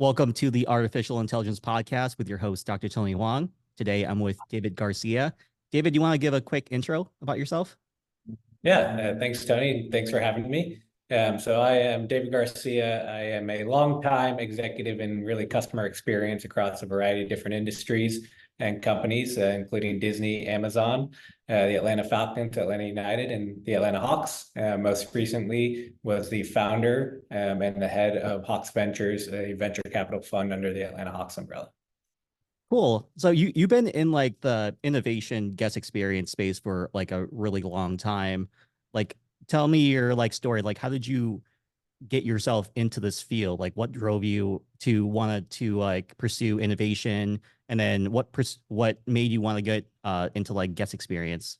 Welcome to the Artificial Intelligence Podcast with your host, Dr. Tony Wong. Today, I'm with David Garcia. David, you want to give a quick intro about yourself? Yeah, thanks, Tony. Thanks for having me. So I am David Garcia. I am a longtime executive in really customer experience across a variety of different industries and companies, including Disney, Amazon, the Atlanta Falcons, Atlanta United, and the Atlanta Hawks. Most recently was the founder and the head of Hawks Ventures, a venture capital fund under the Atlanta Hawks umbrella. Cool. So you've been in like the innovation guest experience space for like a really long time. Like, tell me your like story. Like, how did you get yourself into this field? Like, what drove you to want to like pursue innovation, and then what made you want to get into like guest experience?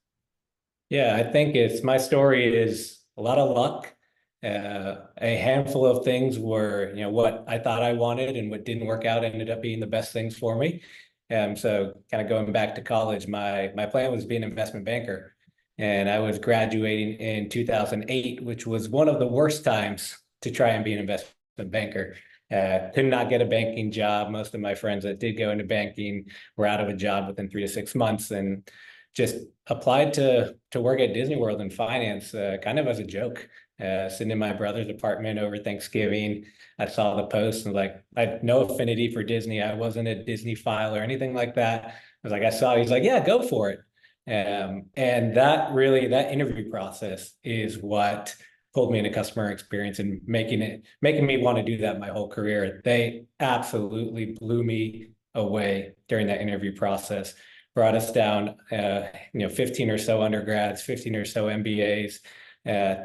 Yeah, I think my story is a lot of luck. A handful of things were, what I thought I wanted and what didn't work out ended up being the best things for me. So kind of going back to college, my plan was to be an investment banker. And I was graduating in 2008, which was one of the worst times to try and be an investment banker. Could not get a banking job. Most of my friends that did go into banking were out of a job within 3 to 6 months. And just applied to work at Disney World in finance, kind of as a joke. Sitting in my brother's apartment over Thanksgiving, I saw the post and like, I had no affinity for Disney. I wasn't a Disney file or anything like that. I was like, I saw it. He's like, yeah, go for it. And that interview process is what pulled me into customer experience and making me want to do that my whole career. They absolutely blew me away during that interview process. Brought us down, 15 or so undergrads, 15 or so MBAs,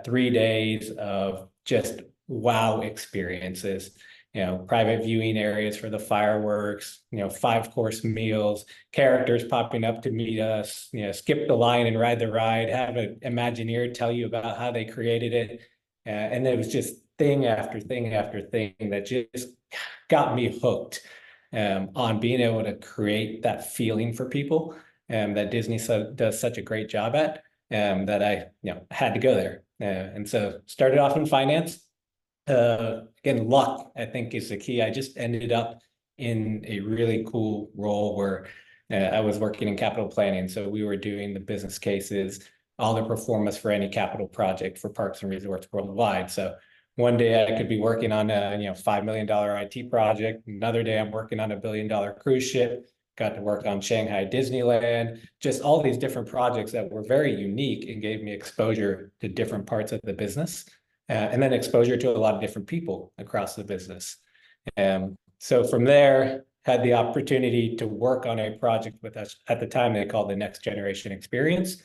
3 days of just wow experiences, private viewing areas for the fireworks, 5-course meals, characters popping up to meet us, skip the line and ride the ride, have an Imagineer tell you about how they created it. And it was just thing after thing after thing that just got me hooked on being able to create that feeling for people that Disney does such a great job at, that I had to go there. And so started off in finance. Again, luck, I think, is the key. I just ended up in a really cool role where I was working in capital planning. So we were doing the business cases, all the performance for any capital project for parks and resorts worldwide. So one day I could be working on a $5 million IT project. Another day I'm working on a $1 billion cruise ship. Got to work on Shanghai Disneyland. Just all these different projects that were very unique and gave me exposure to different parts of the business, and then exposure to a lot of different people across the business. So from there, had the opportunity to work on a project with us at the time they called the Next Generation Experience,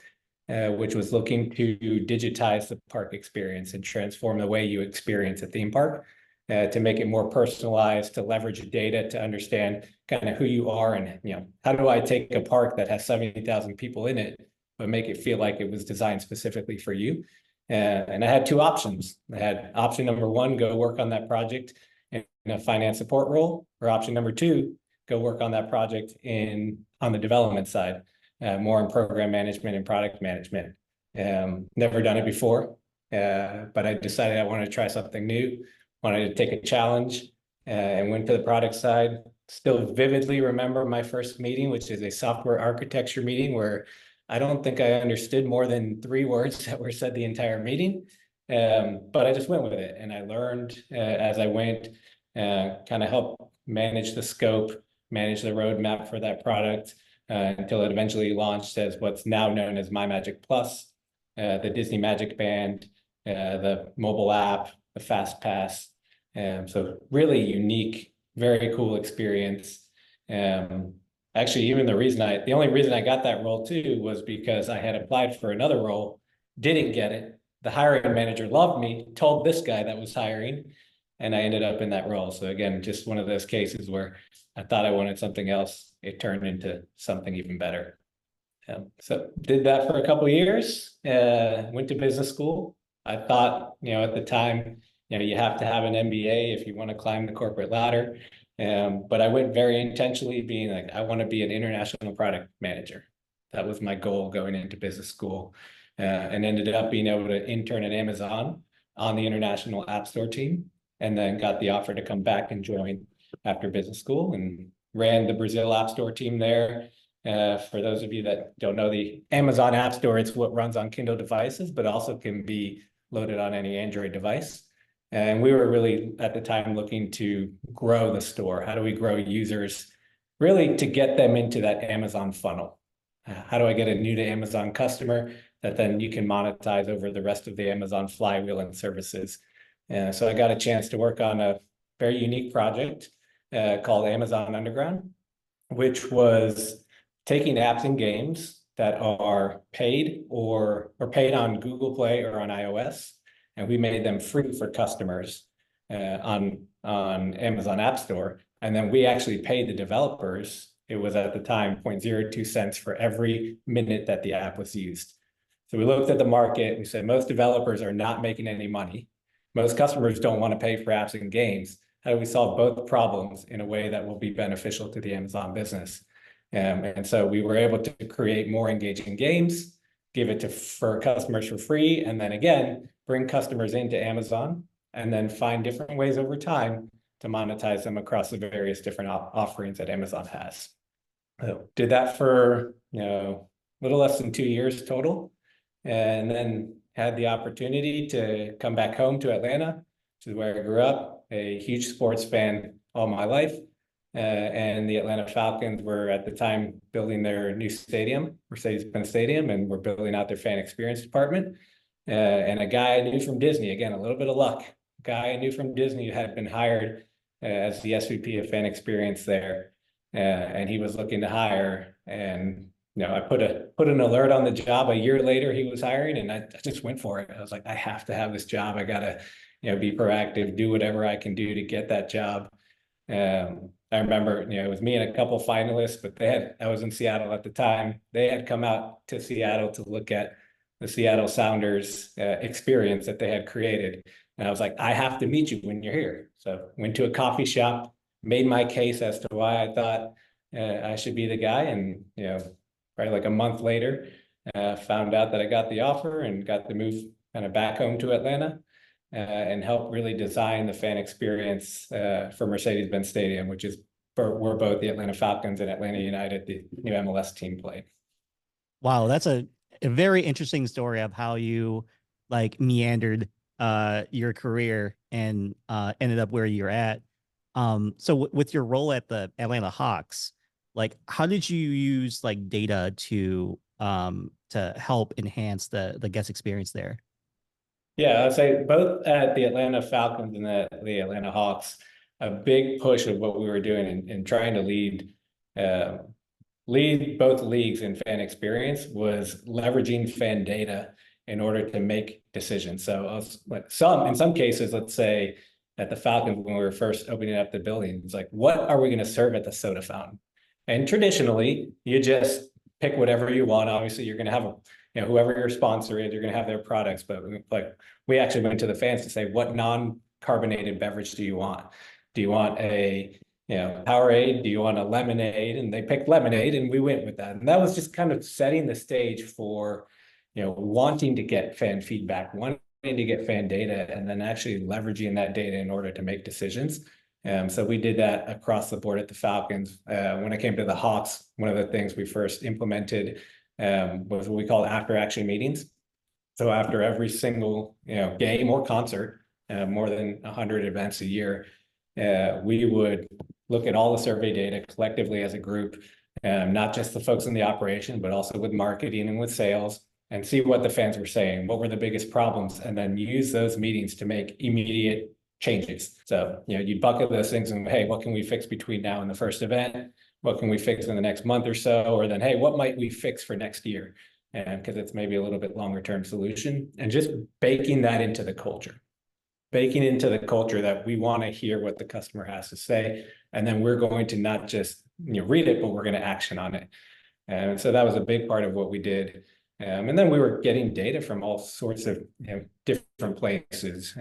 which was looking to digitize the park experience and transform the way you experience a theme park, to make it more personalized, to leverage data to understand kind of who you are and how do I take a park that has 70,000 people in it, but make it feel like it was designed specifically for you. And I had two options. I had option number one, go work on that project in a finance support role, or option number two, go work on that project on the development side. More in program management and product management. Never done it before, but I decided I wanted to try something new, wanted to take a challenge, and went to the product side. Still vividly remember my first meeting, which is a software architecture meeting where I don't think I understood more than 3 words that were said the entire meeting, but I just went with it. And I learned as I went, kind of helped manage the scope, manage the roadmap for that product, until it eventually launched as what's now known as My Magic Plus, the Disney Magic Band, the mobile app, the Fast Pass. So really unique, very cool experience. Actually, even the only reason I got that role too was because I had applied for another role, didn't get it. The hiring manager loved me, told this guy that was hiring, and I ended up in that role. So again, just one of those cases where I thought I wanted something else. It turned into something even better. So did that for a couple of years, went to business school. I thought, at the time, you have to have an MBA if you want to climb the corporate ladder. But I went very intentionally being like, I want to be an international product manager. That was my goal going into business school, and ended up being able to intern at Amazon on the international app store team, and then got the offer to come back and join after business school and ran the Brazil App Store team there. For those of you that don't know, the Amazon App Store, it's what runs on Kindle devices, but also can be loaded on any Android device. And we were really at the time looking to grow the store. How do we grow users really to get them into that Amazon funnel? How do I get a new to Amazon customer that then you can monetize over the rest of the Amazon flywheel and services? So I got a chance to work on a very unique project called Amazon Underground, which was taking apps and games that are paid or paid on Google Play or on iOS, and we made them free for customers on Amazon App Store. And then we actually paid the developers. It was at the time 0.02 cents for every minute that the app was used. So we looked at the market. We said most developers are not making any money. Most customers don't want to pay for apps and games. How do we solve both problems in a way that will be beneficial to the Amazon business? And so we were able to create more engaging games, give it for customers for free, and then again, bring customers into Amazon, and then find different ways over time to monetize them across the various different offerings that Amazon has. Did that for a little less than 2 years total, and then had the opportunity to come back home to Atlanta, which is where I grew up, a huge sports fan all my life. And the Atlanta Falcons were at the time building their new stadium, Mercedes-Benz Stadium, and we're building out their fan experience department. And a guy I knew from Disney, again, a little bit of luck, a guy I knew from Disney had been hired as the SVP of fan experience there. And he was looking to hire. And I put an alert on the job. A year later, he was hiring, and I just went for it. I was like, I have to have this job. I gotta, be proactive, do whatever I can do to get that job. I remember, it was me and a couple finalists, but I was in Seattle at the time. They had come out to Seattle to look at the Seattle Sounders experience that they had created. And I was like, I have to meet you when you're here. So went to a coffee shop, made my case as to why I thought I should be the guy. And, probably like a month later, found out that I got the offer and got the move kind of back home to Atlanta. And help really design the fan experience for Mercedes-Benz Stadium, which is where both the Atlanta Falcons and Atlanta United, the new MLS team, played. Wow, that's a very interesting story of how you like meandered your career and ended up where you're at. So with your role at the Atlanta Hawks, like how did you use like data to help enhance the guest experience there? Yeah, I'd say both at the Atlanta Falcons and the Atlanta Hawks, a big push of what we were doing in trying to lead both leagues in fan experience was leveraging fan data in order to make decisions. So in some cases, let's say at the Falcons, when we were first opening up the building, it's like, what are we going to serve at the soda fountain? And traditionally, you just pick whatever you want. Obviously, you're going to have whoever your sponsor is, you're going to have their products. But we actually went to the fans to say, what non-carbonated beverage do you want? Do you want a Powerade? Do you want a lemonade? And they picked lemonade, and we went with that. And that was just kind of setting the stage for wanting to get fan feedback, wanting to get fan data, and then actually leveraging that data in order to make decisions. So we did that across the board at the Falcons. When it came to the Hawks, one of the things we first implemented was what we call after action meetings. So after every single game or concert, more than 100 events a year, we would look at all the survey data collectively as a group, not just the folks in the operation, but also with marketing and with sales, and see what the fans were saying, what were the biggest problems, and then use those meetings to make immediate changes. So you bucket those things and, hey, what can we fix between now and the first event? What can we fix in the next month or so? Or then, hey, what might we fix for next year? And because it's maybe a little bit longer term solution, and just baking that into the culture, that we want to hear what the customer has to say. And then we're going to not just read it, but we're going to action on it. And so that was a big part of what we did. And then we were getting data from all sorts of different places.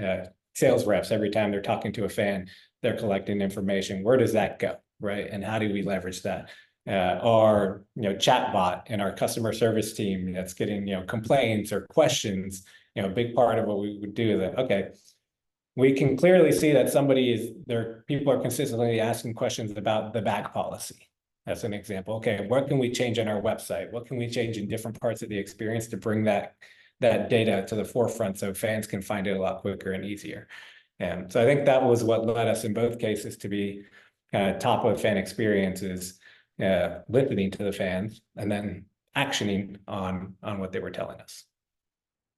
Sales reps, every time they're talking to a fan, they're collecting information. Where does that go, right? And how do we leverage that? Our chat bot and our customer service team that's getting complaints or questions. A big part of what we would do is that, okay, we can clearly see that people are consistently asking questions about the bag policy. That's an example. Okay, what can we change on our website? What can we change in different parts of the experience to bring that data to the forefront so fans can find it a lot quicker and easier? And so I think that was what led us in both cases to be top of fan experiences, listening to the fans and then actioning on what they were telling us.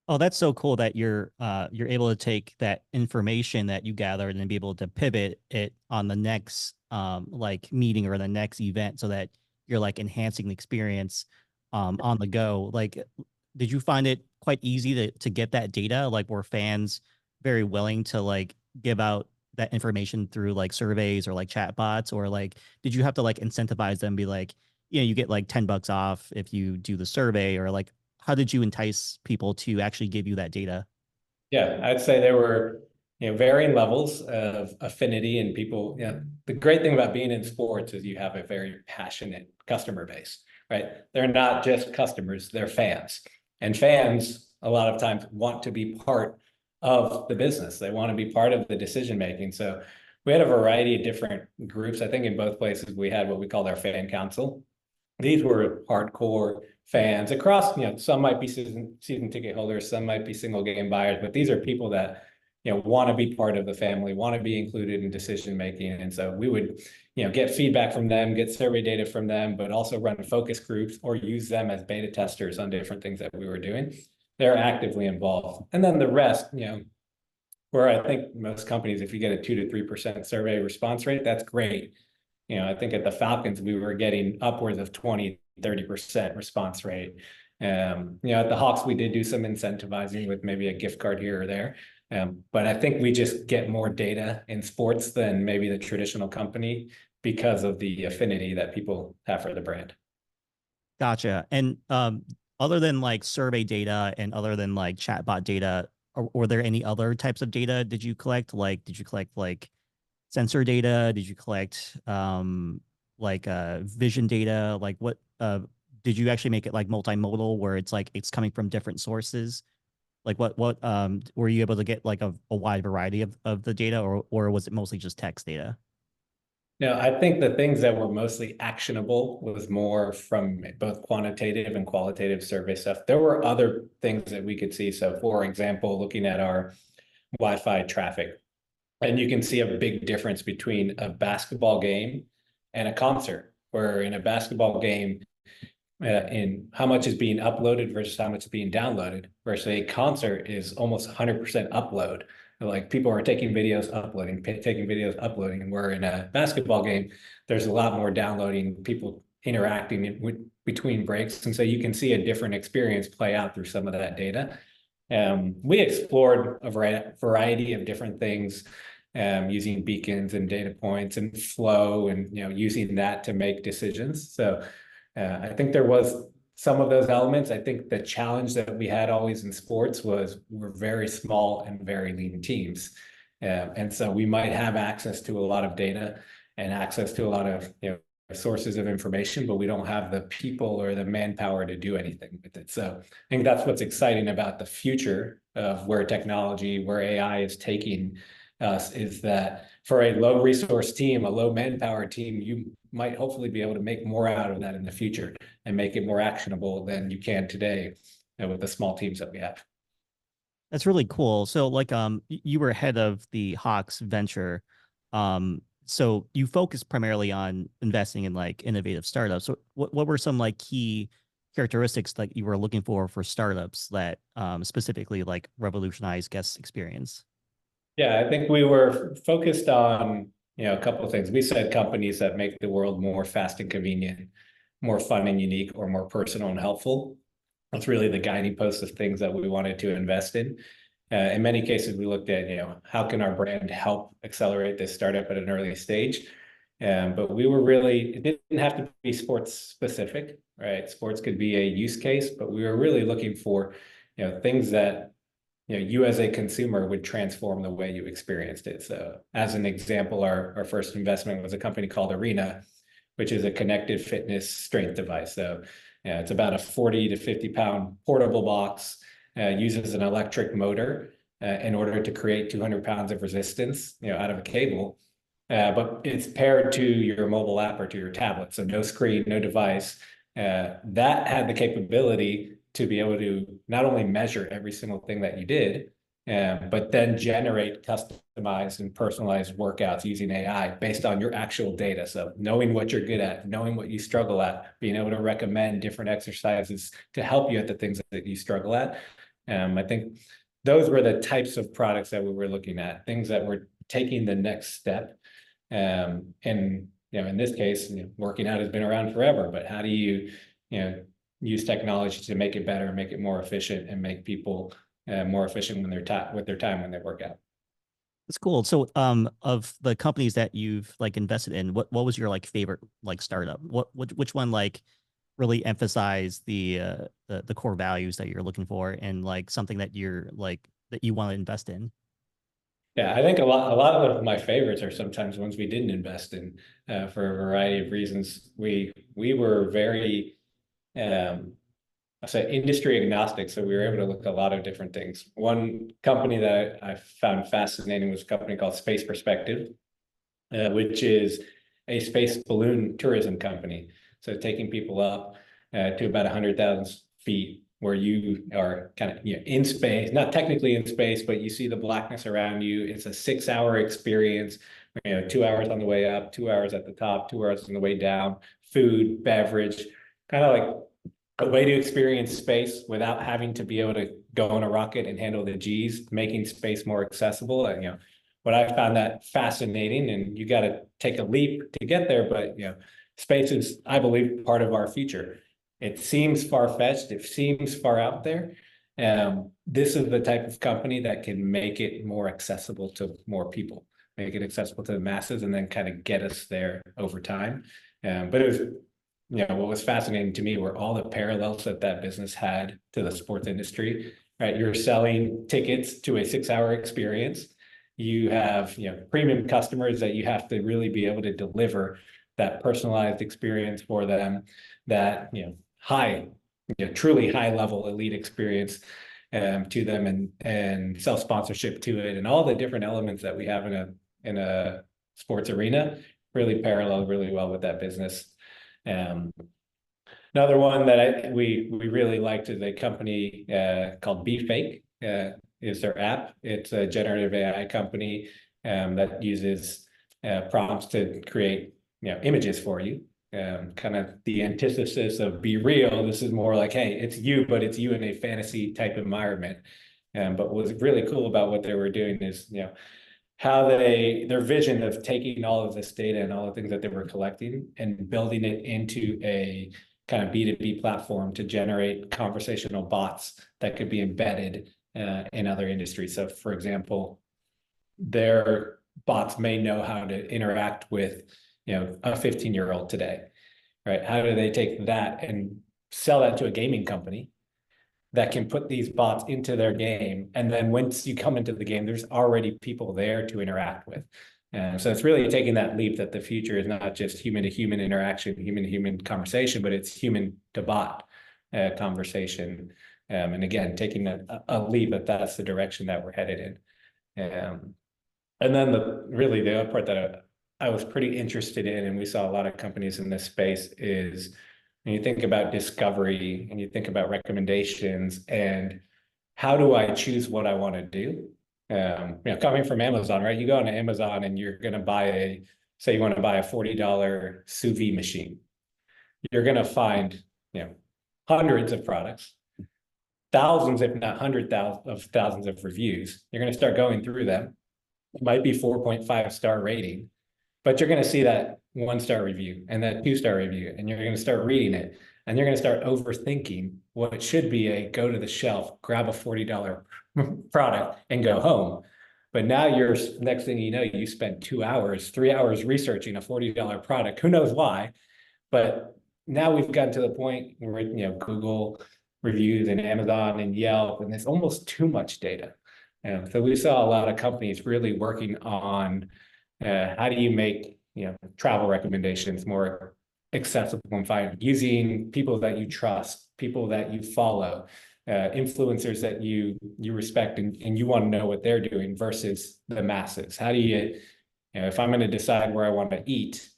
Oh, that's so cool that you're able to take that information that you gathered and be able to pivot it on the next like meeting or the next event so that you're like enhancing the experience on the go. Like, did you find it quite easy to get that data? Like, were fans very willing to like give out that information through like surveys or like chat bots, or like did you have to like incentivize them, be like, you get like $10 off if you do the survey, or like how did you entice people to actually give you that data? Yeah, I'd say there were, varying levels of affinity and people. The great thing about being in sports is you have a very passionate customer base, right? They're not just customers, they're fans. And fans, a lot of times, want to be part of the business. They want to be part of the decision making. So we had a variety of different groups. I think in both places we had what we called our fan council. These were hardcore fans across, some might be season ticket holders, some might be single game buyers, but these are people that, want to be part of the family, want to be included in decision making. And so we would, get feedback from them, get survey data from them, but also run focus groups or use them as beta testers on different things that we were doing. They're actively involved. And then the rest, where I think most companies, if you get a 2 to 3% survey response rate, that's great. I think at the Falcons, we were getting upwards of 20, 30% response rate. At the Hawks, we did do some incentivizing with maybe a gift card here or there. But I think we just get more data in sports than maybe the traditional company because of the affinity that people have for the brand. Gotcha. And other than like survey data and other than like chatbot data, were there any other types of data did you collect? Like, did you collect like sensor data? Did you collect like vision data? Like what did you actually make it like multimodal where it's like it's coming from different sources? Like what were you able to get like a wide variety of the data, or was it mostly just text data? No, I think the things that were mostly actionable was more from both quantitative and qualitative survey stuff. There were other things that we could see. So for example, looking at our Wi-Fi traffic, and you can see a big difference between a basketball game and a concert, where in a basketball game, in how much is being uploaded versus how much is being downloaded, versus a concert is almost 100% upload. Like people are taking videos, uploading, taking videos, uploading. And where in a basketball game, there's a lot more downloading, people interacting between breaks. And so you can see a different experience play out through some of that data. We explored a variety of different things, using beacons and data points and flow and, using that to make decisions. So I think there was some of those elements. I think the challenge that we had always in sports was we're very small and very lean teams. And so we might have access to a lot of data and access to a lot of, sources of information, but we don't have the people or the manpower to do anything with it. So I think that's what's exciting about the future of where technology, where AI is taking us, is that for a low resource team, a low manpower team, you might hopefully be able to make more out of that in the future and make it more actionable than you can today, with the small teams that we have. That's really cool. So like you were head of the Hawks venture. So you focus primarily on investing in like innovative startups. So what were some like key characteristics that you were looking for startups that specifically like revolutionize guest experience? Yeah, I think we were focused on, a couple of things. We said companies that make the world more fast and convenient, more fun and unique, or more personal and helpful. That's really the guiding post of things that we wanted to invest in. In many cases, we looked at, how can our brand help accelerate this startup at an early stage? But it didn't have to be sports specific, right? Sports could be a use case, but we were really looking for, things that, you as a consumer would transform the way you experienced it. So as an example, our first investment was a company called Arena, which is a connected fitness strength device. So it's about a 40 to 50 pound portable box, uses an electric motor. in order to create 200 pounds of resistance, out of a cable. But it's paired to your mobile app or to your tablet. So no screen, no device. That had the capability to be able to not only measure every single thing that you did, but then generate customized and personalized workouts using AI based on your actual data. So knowing what you're good at, knowing what you struggle at, being able to recommend different exercises to help you at the things that you struggle at. I think those were the types of products that we were looking at, things that were taking the next step. And in this case, working out has been around forever, but how do you use technology to make it better, make it more efficient, and make people more efficient when they're with their time when they work out? That's cool. So, of the companies that you've like invested in, what was your like favorite like startup? Which one like really emphasized the core values that you're looking for and like something that you're like that you want to invest in? Yeah, I think a lot of my favorites are sometimes ones we didn't invest in for a variety of reasons. We were very I say industry agnostic, so we were able to look at a lot of different things. One company that I found fascinating was a company called Space Perspective, which is a space balloon tourism company. So taking people up to about 100,000 feet, where you are kind of in space, not technically in space, but you see the blackness around you. It's a 6-hour experience. 2 hours on the way up, 2 hours at the top, 2 hours on the way down. Food, beverage, kind of like a way to experience space without having to be able to go on a rocket and handle the G's, making space more accessible. And what I found that fascinating, and you got to take a leap to get there, but space is, I believe, part of our future. It seems far-fetched, it seems far out there. This is the type of company that can make it more accessible to more people, make it accessible to the masses, and then kind of get us there over time. But it was, what was fascinating to me were all the parallels that business had to the sports industry, right? You're selling tickets to a 6-hour experience. You have, premium customers that you have to really be able to deliver that personalized experience for them, that, high, truly high level elite experience to them, and sell sponsorship to it, and all the different elements that we have in a sports arena really parallel really well with that business. Another one that we really liked is a company called BeFake. Is their app. It's a generative AI company that uses prompts to create images for you. Kind of the antithesis of Be Real. This is more like, hey, it's you, but it's you in a fantasy type environment. But what was really cool about what they were doing is, how their vision of taking all of this data and all the things that they were collecting and building it into a kind of B2B platform to generate conversational bots that could be embedded in other industries. So for example, their bots may know how to interact with, a 15-year-old today, right? How do they take that and sell that to a gaming company that can put these bots into their game? And then once you come into the game, there's already people there to interact with. And so it's really taking that leap that the future is not just human to human interaction, human to human conversation, but it's human to bot conversation. And again, taking a leap that's the direction that we're headed in. And then the other part that I was pretty interested in, and we saw a lot of companies in this space, is when you think about discovery and you think about recommendations and how do I choose what I want to do? Coming from Amazon, right? You go on Amazon and you're going to say you want to buy a $40 sous vide machine. You're going to find, hundreds of products, thousands, if not thousands of reviews. You're going to start going through them. It might be 4.5-star rating, but you're going to see that 1-star review and that 2-star review, and you're going to start reading it, and you're going to start overthinking what it should be a go to the shelf, grab a $40 product and go home. But now next thing you know, you spent 2 hours, 3 hours researching a $40 product. Who knows why? But now we've gotten to the point where, Google reviews and Amazon and Yelp, and there's almost too much data. So we saw a lot of companies really working on how do you make travel recommendations more accessible and fine, using people that you trust, people that you follow, influencers that you respect and you want to know what they're doing versus the masses? How do you know, if I'm going to decide where I want to eat,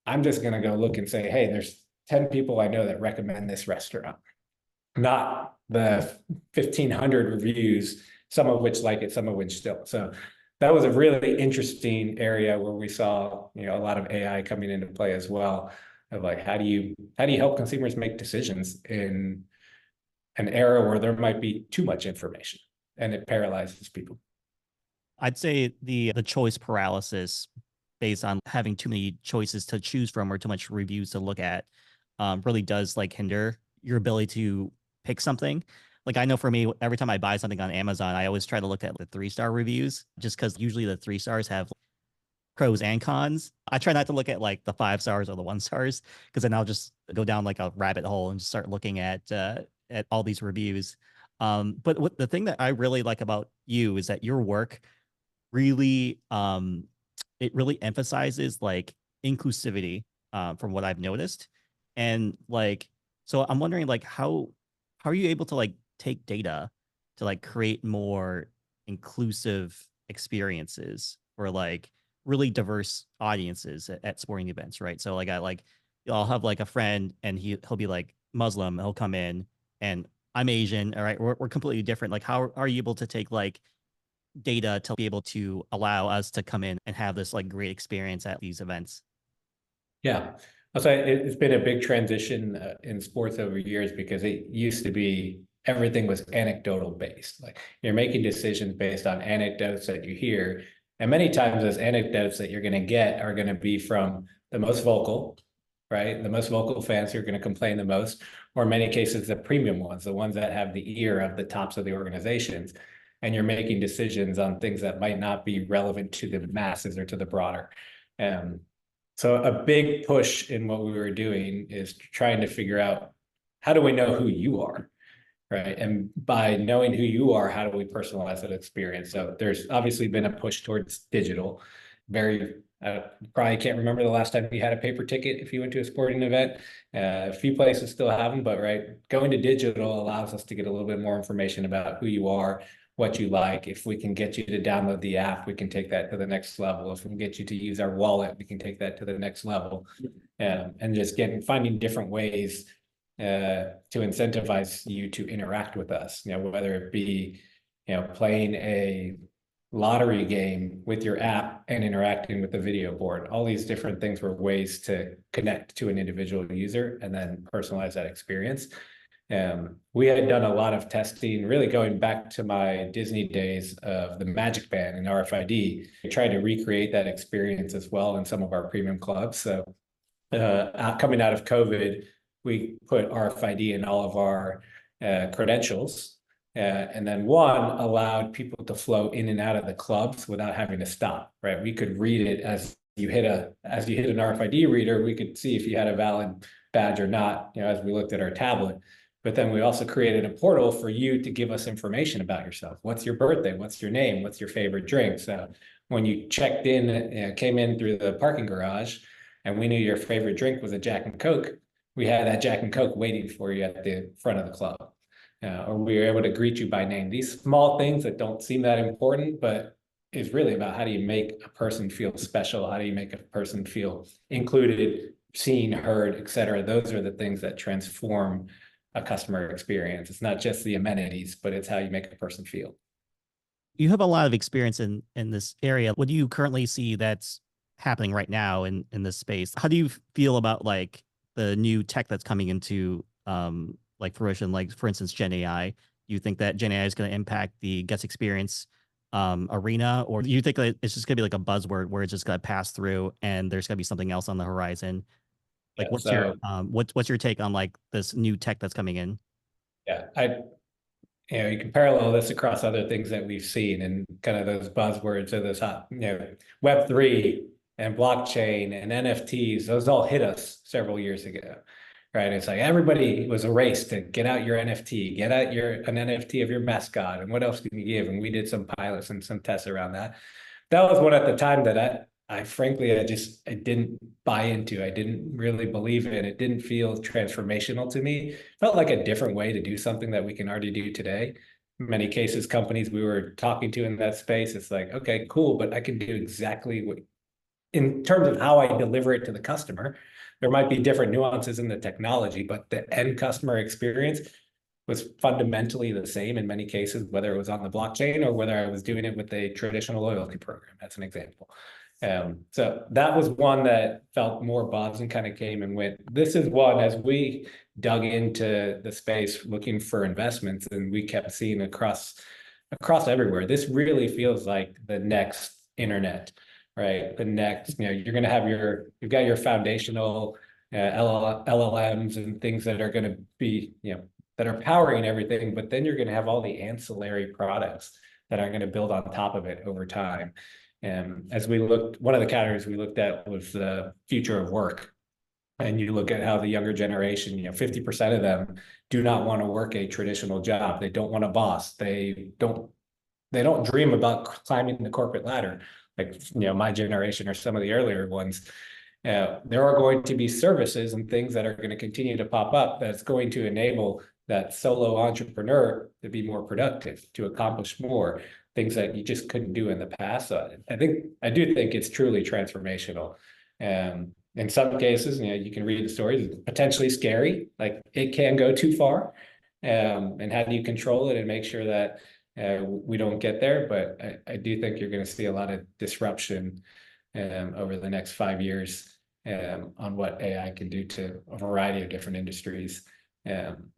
I'm just going to go look and say, hey, there's 10 people I know that recommend this restaurant, not the 1,500 reviews, some of which like it, some of which don't. So that was a really interesting area where we saw, you know, a lot of AI coming into play as well, of like, how do you help consumers make decisions in an era where there might be too much information and it paralyzes people? I'd say the choice paralysis based on having too many choices to choose from or too much reviews to look at really does like hinder your ability to pick something. Like I know for me, every time I buy something on Amazon, I always try to look at the 3-star reviews just because usually the 3 stars have pros and cons. I try not to look at like the 5 stars or the 1 stars because then I'll just go down like a rabbit hole and just start looking at all these reviews. But what the thing that I really like about you is that your work really it really emphasizes like inclusivity from what I've noticed. And like so I'm wondering like how are you able to like take data to like create more inclusive experiences for like really diverse audiences at sporting events, right? So like I'll have like a friend and he'll be like Muslim, he'll come in and I'm Asian, all right, we're completely different. Like how are you able to take like data to be able to allow us to come in and have this like great experience at these events? Yeah. I'll say it's been a big transition in sports over years because it used to be everything was anecdotal based. Like you're making decisions based on anecdotes that you hear. And many times those anecdotes that you're going to get are going to be from the most vocal, right? The most vocal fans who are going to complain the most, or in many cases, the premium ones, the ones that have the ear of the tops of the organizations. And you're making decisions on things that might not be relevant to the masses or to the broader. Um, so a big push in what we were doing is trying to figure out how do we know who you are, right? And by knowing who you are, how do we personalize that experience? So there's obviously been a push towards digital. Very, probably can't remember the last time you had a paper ticket if you went to a sporting event. A few places still have them, but right, going to digital allows us to get a little bit more information about who you are, what you like. If we can get you to download the app, we can take that to the next level. If we can get you to use our wallet, we can take that to the next level. And just finding different ways to incentivize you to interact with us, you know, whether it be, you know, playing a lottery game with your app and interacting with the video board. All these different things were ways to connect to an individual user and then personalize that experience. We had done a lot of testing, really going back to my Disney days of the Magic Band and RFID. We tried to recreate that experience as well in some of our premium clubs. So coming out of COVID, we put RFID in all of our credentials. And then one allowed people to flow in and out of the clubs without having to stop, right? We could read it as you hit an RFID reader, we could see if you had a valid badge or not, you know, as we looked at our tablet. But then we also created a portal for you to give us information about yourself. What's your birthday? What's your name? What's your favorite drink? So when you checked in, came in through the parking garage, and we knew your favorite drink was a Jack and Coke, we had that Jack and Coke waiting for you at the front of the club. Or we were able to greet you by name. These small things that don't seem that important, but is really about how do you make a person feel special? How do you make a person feel included, seen, heard, et cetera? Those are the things that transform a customer experience. It's not just the amenities, but it's how you make a person feel. You have a lot of experience in this area. What do you currently see that's happening right now in this space? How do you feel about like the new tech that's coming into like fruition, like for instance Gen AI? Do you think that Gen AI is going to impact the guest experience arena, or do you think that it's just going to be like a buzzword where it's just going to pass through and there's going to be something else on the horizon? Like Yeah, so what's your take on like this new tech that's coming in? yeah, you know, you can parallel this across other things that we've seen and kind of those buzzwords or those hot, you know, Web3 and blockchain and NFTs, those all hit us several years ago, right? It's like everybody was a race to get out your NFT, get out an NFT of your mascot, and what else can you give? And we did some pilots and some tests around that. That was one at the time that I frankly, I didn't buy into. I didn't really believe in. It didn't feel transformational to me. It felt like a different way to do something that we can already do today. In many cases, companies we were talking to in that space, it's like, okay, cool, but I can do exactly what, in terms of how I deliver it to the customer. There might be different nuances in the technology, but the end customer experience was fundamentally the same in many cases, whether it was on the blockchain or whether I was doing it with a traditional loyalty program, as an example. So that was one that felt more buzz and kind of came and went. This is one, as we dug into the space looking for investments, and we kept seeing across everywhere. This really feels like the next internet, right? The next, you're going to have you've got your foundational LLMs and things that are going to be, that are powering everything, but then you're going to have all the ancillary products that are going to build on top of it over time. And as we looked, one of the categories we looked at was the future of work. And you look at how the younger generation, 50% of them do not want to work a traditional job. They don't want a boss. They don't dream about climbing the corporate ladder like my generation or some of the earlier ones. There are going to be services and things that are going to continue to pop up that's going to enable that solo entrepreneur to be more productive, to accomplish more things that you just couldn't do in the past. So I do think it's truly transformational. In some cases, you can read the stories, it's potentially scary, like it can go too far. And how do you control it and make sure that we don't get there? But I do think you're going to see a lot of disruption over the next 5 years on what AI can do to a variety of different industries.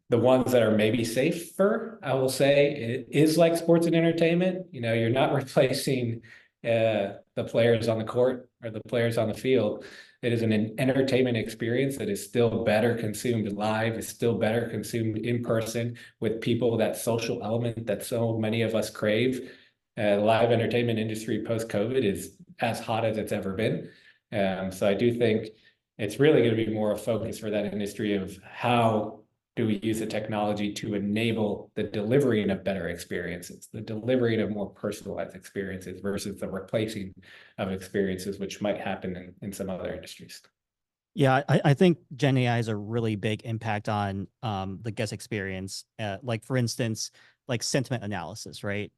The ones that are maybe safer, I will say, it is like sports and entertainment. You're not replacing the players on the court or the players on the field. It is an entertainment experience that is still better consumed live, is still better consumed in person with people, that social element that so many of us crave. The live entertainment industry post-COVID is as hot as it's ever been. So I do think it's really going to be more a focus for that industry of how do we use the technology to enable the delivering of better experiences, the delivering of more personalized experiences versus the replacing of experiences, which might happen in some other industries. Yeah, I think Gen AI has a really big impact on the guest experience. Like for instance, like sentiment analysis, right?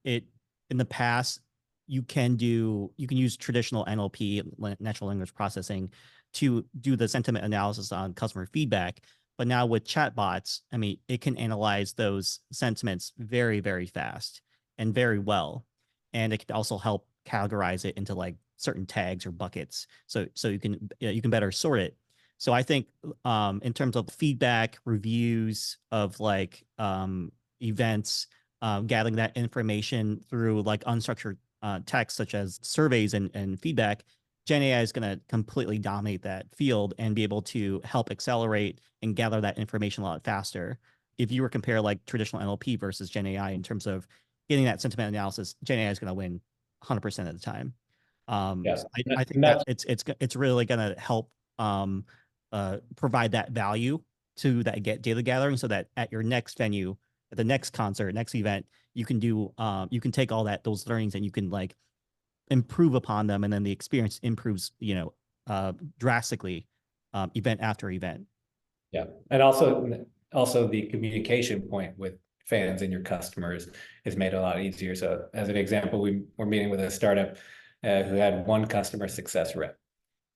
It in the past you can use traditional NLP, natural language processing, to do the sentiment analysis on customer feedback. But now with chatbots, I mean, it can analyze those sentiments very, very fast and very well, and it can also help categorize it into like certain tags or buckets, so you can better sort it. So I think in terms of feedback, reviews of like events, gathering that information through like unstructured text such as surveys and feedback, Gen AI is going to completely dominate that field and be able to help accelerate and gather that information a lot faster. If you were to compare like traditional NLP versus Gen AI in terms of getting that sentiment analysis, Gen AI is going to win 100% of the time. Yes, I think and that that's it's really going to help provide that value to that data gathering, so that at your next venue, at the next concert, next event, you can take all those learnings and you can like improve upon them, and then the experience improves, drastically, event after event. Yeah, and also the communication point with fans and your customers is made a lot easier. So as an example, we were meeting with a startup who had one customer success rep.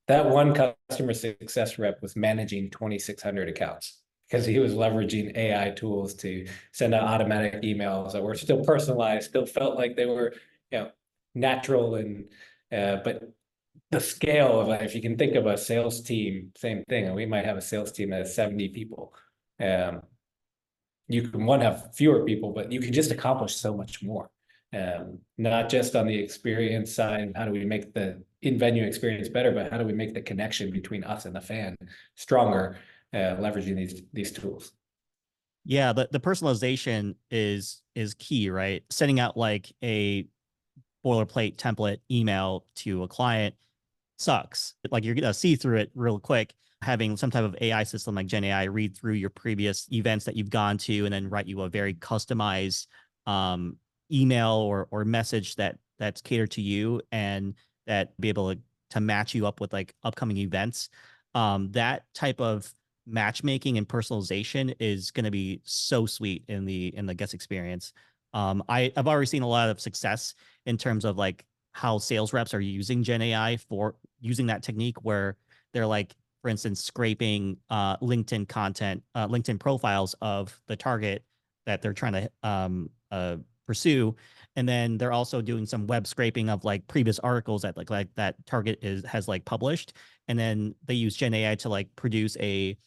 That one customer success rep was managing 2,600 accounts because he was leveraging AI tools to send out automatic emails that were still personalized, still felt like they were, natural, and but the scale of, if you can think of a sales team, same thing, and we might have a sales team that has 70 people. You can have fewer people, but you can just accomplish so much more. Not just on the experience side, how do we make the in-venue experience better, but how do we make the connection between us and the fan stronger, leveraging these tools. Yeah, the personalization is key, right? Sending out like a boilerplate template email to a client sucks. Like you're gonna see through it real quick. Having some type of AI system like Gen AI read through your previous events that you've gone to and then write you a very customized email or message that's catered to you, and that be able to match you up with like upcoming events. That type of matchmaking and personalization is going to be so sweet in the guest experience. I've already seen a lot of success in terms of like how sales reps are using Gen AI for using that technique where they're like, for instance, scraping LinkedIn content, LinkedIn profiles of the target that they're trying to pursue, and then they're also doing some web scraping of like previous articles that like that target is has like published, and then they use Gen AI to like produce a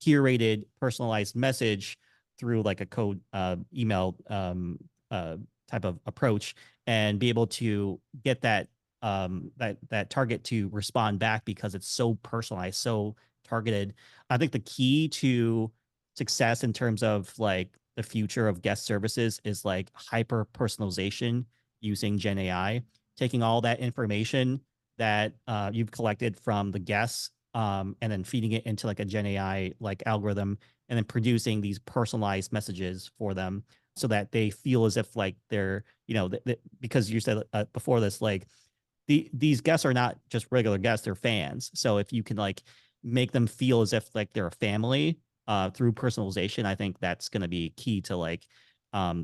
curated, personalized message through like a code email type of approach, and be able to get that target to respond back because it's so personalized, so targeted. I think the key to success in terms of like the future of guest services is like hyper personalization using Gen AI, taking all that information that you've collected from the guests, and then feeding it into like a Gen AI like algorithm, and then producing these personalized messages for them so that they feel as if like they're, because you said before this, like these guests are not just regular guests, they're fans. So if you can like make them feel as if like they're a family through personalization, I think that's going to be key to like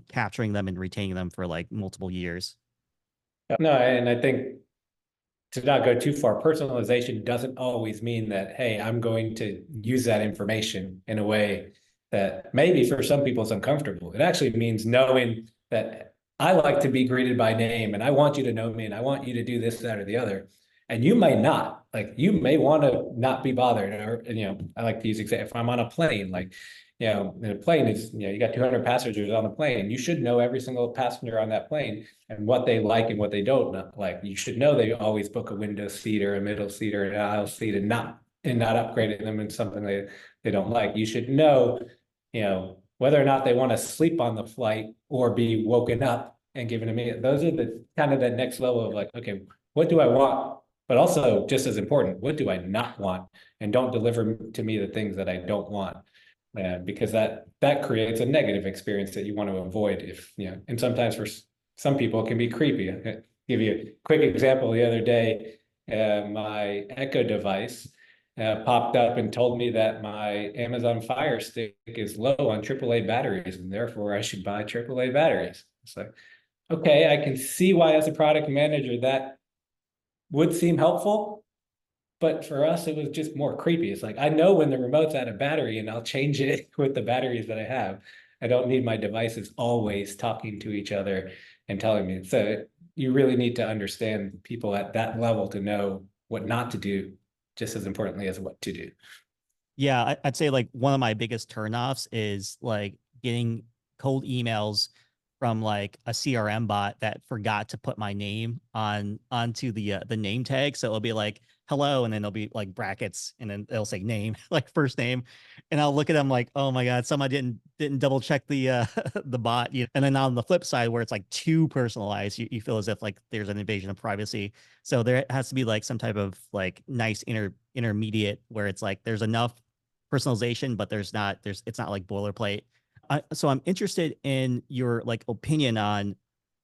capturing them and retaining them for like multiple years. No, and I think to not go too far, personalization doesn't always mean that, hey, I'm going to use that information in a way that maybe for some people is uncomfortable. It actually means knowing that I like to be greeted by name and I want you to know me and I want you to do this, that, or the other. And you may not, like you may want to not be bothered. Or, I like to use example, if I'm on a plane, like, in a plane is, you got 200 passengers on the plane. You should know every single passenger on that plane and what they like and what they don't like. You should know they always book a window seat or a middle seat or an aisle seat and not upgrading them in something they don't like. You should know, whether or not they want to sleep on the flight or be woken up and given a meal. Those are the kind of the next level of like, okay, what do I want? But also just as important, what do I not want? And don't deliver to me the things that I don't want. Because that creates a negative experience that you want to avoid. If and sometimes for some people it can be creepy. I'll give you a quick example. The other day, my Echo device popped up and told me that my Amazon Fire Stick is low on AAA batteries, and therefore I should buy AAA batteries. It's like, okay, I can see why as a product manager that would seem helpful. But for us, it was just more creepy. It's like, I know when the remote's out of battery and I'll change it with the batteries that I have. I don't need my devices always talking to each other and telling me. So you really need to understand people at that level to know what not to do, just as importantly as what to do. Yeah, I'd say like one of my biggest turnoffs is like getting cold emails from like a CRM bot that forgot to put my name onto the name tag. So it'll be like hello, and then it'll be like brackets, and then it'll say name, like first name, and I'll look at them like, oh my god, somebody didn't double check the the bot. And then on the flip side, where it's like too personalized, you feel as if like there's an invasion of privacy. So there has to be like some type of like nice intermediate where it's like there's enough personalization, but it's not like boilerplate. So I'm interested in your like opinion on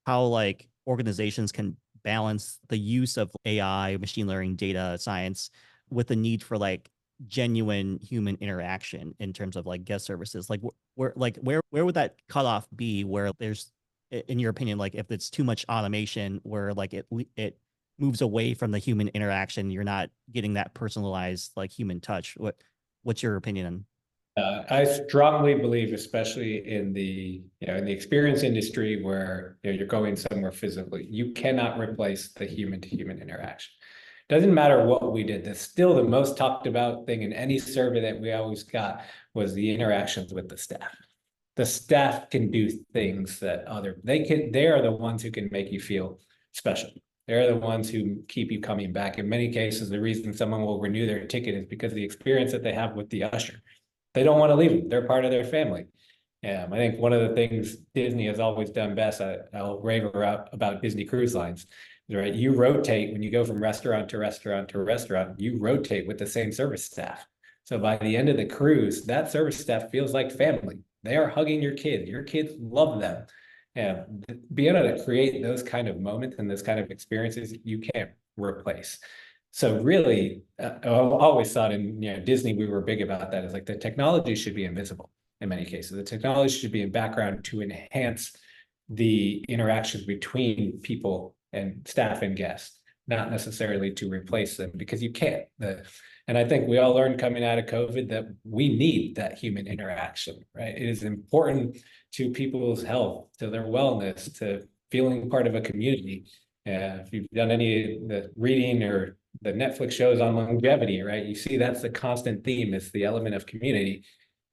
how like organizations can balance the use of AI, machine learning, data science with the need for like genuine human interaction in terms of like guest services. Like where would that cutoff be where there's, in your opinion, like if it's too much automation where like it moves away from the human interaction, you're not getting that personalized like human touch. What's your opinion on? I strongly believe, especially in the in the experience industry where you're going somewhere physically, you cannot replace the human to human interaction. Doesn't matter what we did. That's still the most talked about thing in any survey that we always got was the interactions with the staff. The staff can do things that they are the ones who can make you feel special. They're the ones who keep you coming back. In many cases, the reason someone will renew their ticket is because of the experience that they have with the usher. They don't want to leave them. They're part of their family. I think one of the things Disney has always done best, I'll rave about Disney Cruise Lines, right? You rotate when you go from restaurant to restaurant to restaurant, you rotate with the same service staff. So by the end of the cruise, that service staff feels like family. They are hugging your kids. Your kids love them. And being able to create those kind of moments and those kind of experiences, you can't replace. So really, I've always thought in Disney, we were big about that. Is like the technology should be invisible in many cases. The technology should be in background to enhance the interactions between people and staff and guests, not necessarily to replace them because you can't. And I think we all learned coming out of COVID that we need that human interaction, right? It is important to people's health, to their wellness, to feeling part of a community. If you've done any of the reading or the Netflix shows on longevity, right? You see that's the constant theme, is the element of community.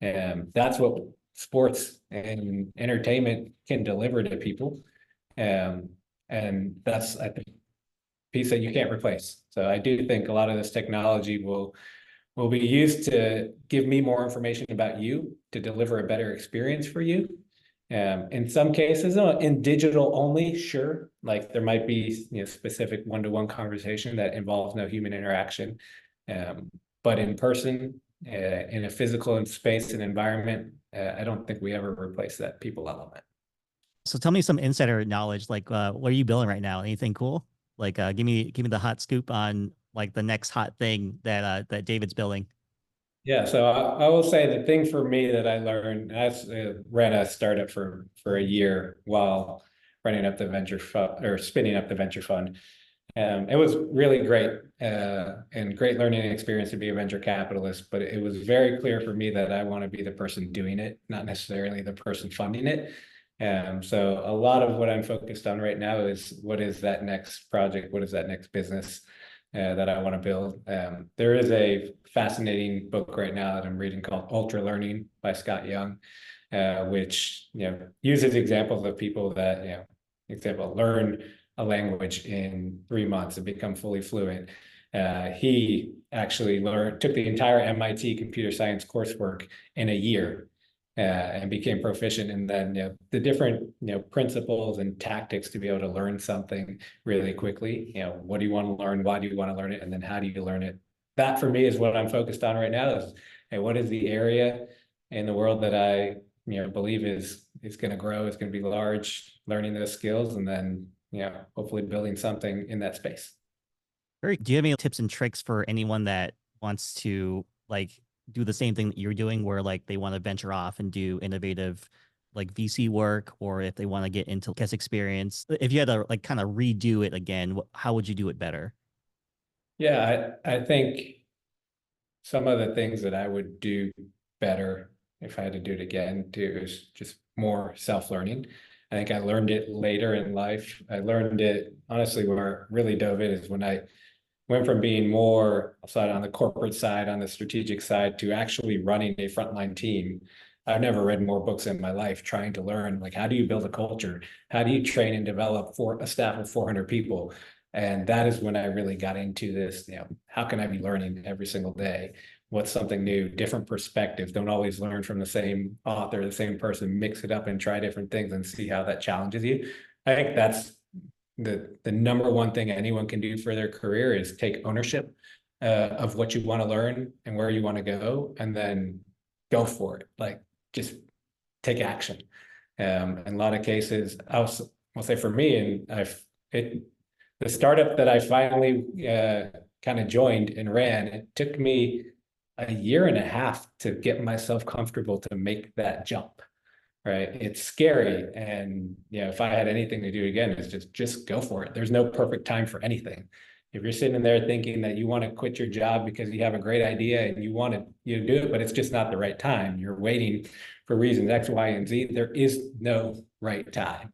And that's what sports and entertainment can deliver to people. And that's, I think, piece that you can't replace. So I do think a lot of this technology will be used to give me more information about you, to deliver a better experience for you. In some cases, in digital only, sure. Like there might be specific one-to-one conversation that involves no human interaction. But in person, in a physical space and environment, I don't think we ever replace that people element. So tell me some insider knowledge, like what are you building right now? Anything cool? Like give me the hot scoop on like the next hot thing that David's building. Yeah, so I will say the thing for me that I learned, I ran a startup for a year while running up the venture fund or spinning up the venture fund. It was really great and great learning experience to be a venture capitalist, but it was very clear for me that I want to be the person doing it, not necessarily the person funding it. So a lot of what I'm focused on right now is what is that next project? What is that next business that I want to build? There is a fascinating book right now that I'm reading called Ultra Learning by Scott Young, which uses examples of people that learn a language in 3 months and become fully fluent. He actually took the entire MIT computer science coursework in a year and became proficient. And then the different principles and tactics to be able to learn something really quickly. What do you want to learn? Why do you want to learn it? And then how do you learn it? That for me is what I'm focused on right now. Is hey, what is the area in the world that I believe is going to grow, is going to be large, learning those skills, and then hopefully building something in that space. Do you have any tips and tricks for anyone that wants to like do the same thing that you're doing, where like they want to venture off and do innovative like VC work, or if they want to get into guest experience? If you had to like kind of redo it again, how would you do it better? Yeah, I think some of the things that I would do better if I had to do it again too is just more self-learning. I think I learned it later in life. I learned it honestly where I really dove in is when I went from being more outside on the corporate side, on the strategic side, to actually running a frontline team. I've never read more books in my life trying to learn, like, how do you build a culture? How do you train and develop for a staff of 400 people? And that is when I really got into this, how can I be learning every single day? What's something new, different perspectives? Don't always learn from the same author, the same person, mix it up and try different things and see how that challenges you. I think that's the number one thing anyone can do for their career is take ownership of what you want to learn and where you want to go, and then go for it. Like just take action. In a lot of cases, I'll say for me, and the startup that I finally kind of joined and ran, it took me a year and a half to get myself comfortable to make that jump. Right. It's scary. And if I had anything to do again, it's just go for it. There's no perfect time for anything. If you're sitting there thinking that you want to quit your job because you have a great idea and you want to do it, but it's just not the right time. You're waiting for reasons X, Y, and Z. There is no right time.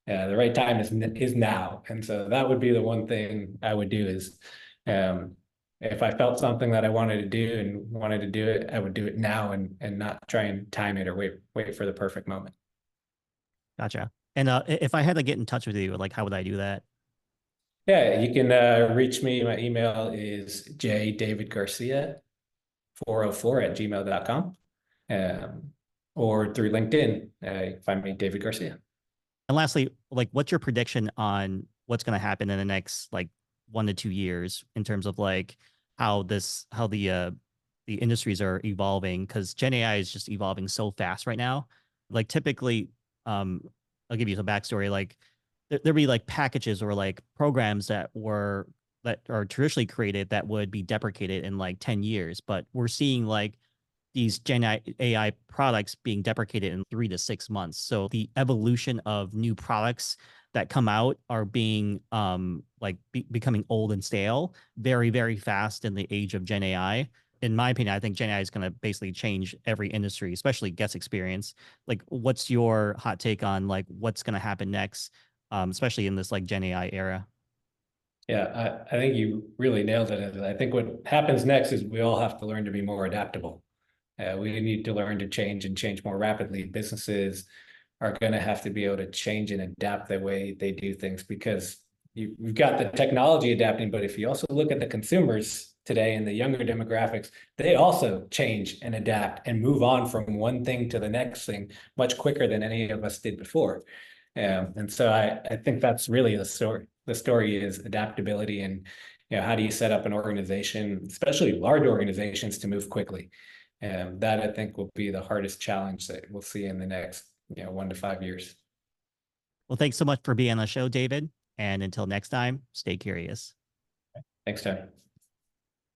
The right time is now. And so that would be the one thing I would do is if I felt something that I wanted to do and wanted to do it, I would do it now and not try and time it or wait for the perfect moment. Gotcha. And if I had to get in touch with you, like how would I do that? Yeah, you can reach me. My email is jdavidgarcia404 at gmail.com, or through LinkedIn. Find me David Garcia. And lastly, like what's your prediction on what's going to happen in the next like 1 to 2 years in terms of like how the industries are evolving? Because Gen AI is just evolving so fast right now. Like typically, um, I'll give you some backstory. Like there'd be like packages or like programs that were that are traditionally created that would be deprecated in like 10 years. But we're seeing like these Gen AI products being deprecated in 3 to 6 months. So the evolution of new products that come out are being like becoming old and stale very, very fast in the age of Gen AI. In my opinion, I think Gen AI is going to basically change every industry, especially guest experience. Like, what's your hot take on like what's going to happen next, especially in this like Gen AI era? Yeah, I think you really nailed it. I think what happens next is we all have to learn to be more adaptable. We need to learn to change and change more rapidly. Businesses are going to have to be able to change and adapt the way they do things because we've got the technology adapting, but if you also look at the consumers today and the younger demographics, they also change and adapt and move on from one thing to the next thing much quicker than any of us did before. And so I think that's really the story. The story is adaptability and how do you set up an organization, especially large organizations, to move quickly. And that I think will be the hardest challenge that we'll see in the next 1 to 5 years. Well, thanks so much for being on the show, David. And until next time, stay curious. Thanks, Tony.